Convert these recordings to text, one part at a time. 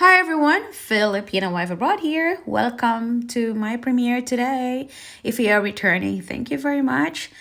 Hi everyone, Filipina wife abroad here. Welcome to my premiere today. If you are returning, thank you very much.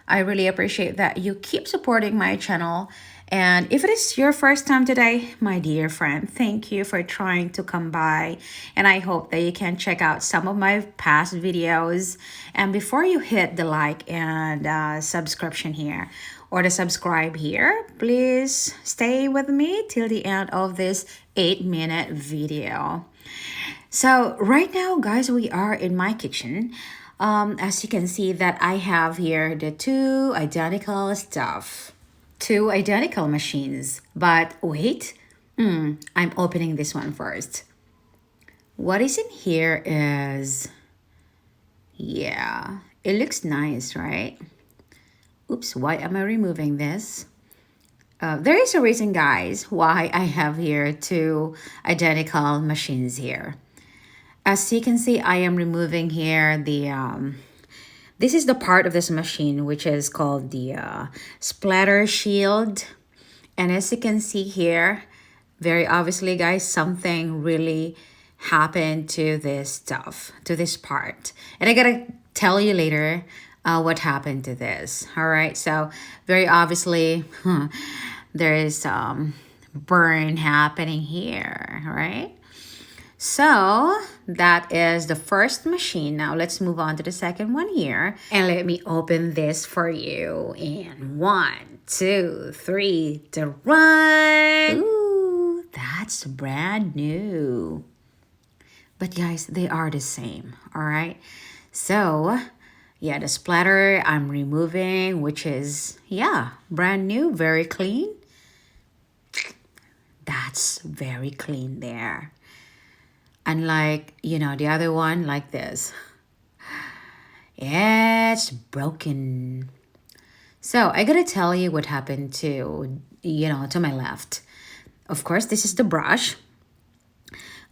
I really appreciate that you keep supporting my channel. And if it is your first time today, my dear friend, thank you for trying to come by. And I hope that you can check out some of my past videos. And before you hit the like and subscription here, or the subscribe here, please stay with me till the end of this 8-minute video. So right now, guys, we are in my kitchen. As you can see that I have here the two identical stuff, two identical machines. But wait, I'm opening this one first. What is in here is, yeah, it looks nice, right? Oops, why am I removing this? There is a reason, guys, why I have here two identical machines here. As you can see, I am removing here this is the part of this machine which is called the splatter shield. And as you can see here, very obviously, guys, something really happened to this stuff, to this part. And I gotta tell you later what happened to this. All right, so very obviously there is burn happening here, right? So that is the first machine. Now let's move on to the second one here, and let me open this for you in 1, 2, 3 to run. Ooh, that's brand new. But guys, they are the same. All right, so yeah, the splatter I'm removing, which is, yeah, brand new, very clean. That's very clean there. Unlike, the other one, like this. It's broken. So I gotta tell you what happened to my left. Of course, this is the brush.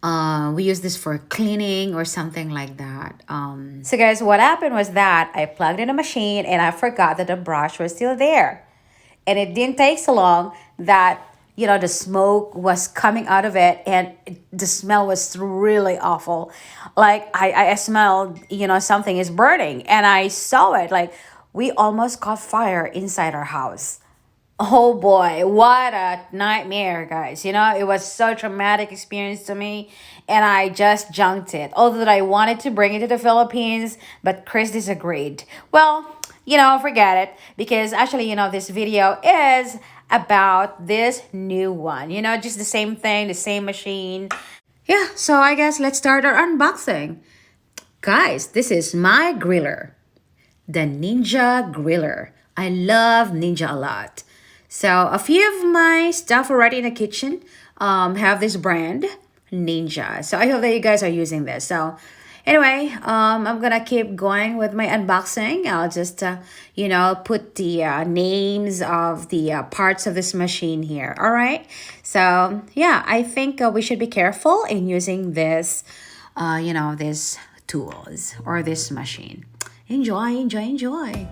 We use this for cleaning or something like that. So guys, what happened was that I plugged in a machine and I forgot that the brush was still there. And it didn't take so long that, the smoke was coming out of it, and the smell was really awful. Like I smelled, something is burning, and I saw it. Like we almost caught fire inside our house. Oh boy, what a nightmare, guys. It was so traumatic experience to me, and I just junked it. Although I wanted to bring it to the Philippines, but Chris disagreed. Well, forget it, because actually, this video is about this new one. Just the same thing, the same machine. Yeah, so I guess let's start our unboxing. Guys, this is my griller, the Ninja Griller. I love Ninja a lot. So a few of my stuff already in the kitchen have this brand, Ninja. So I hope that you guys are using this. So anyway, I'm gonna keep going with my unboxing. I'll just, put the names of the parts of this machine here. All right. So yeah, I think we should be careful in using this, this tools or this machine. Enjoy, enjoy, enjoy.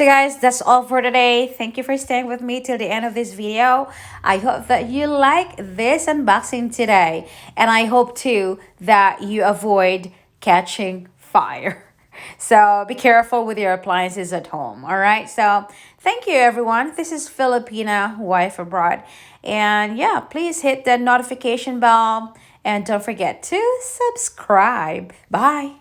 So guys, that's all for today. Thank you for staying with me till the end of this video. I hope that you like this unboxing today. And I hope too that you avoid catching fire. So be careful with your appliances at home. All right. So thank you, everyone. This is Filipina, wife abroad. And yeah, please hit the notification bell and don't forget to subscribe. Bye.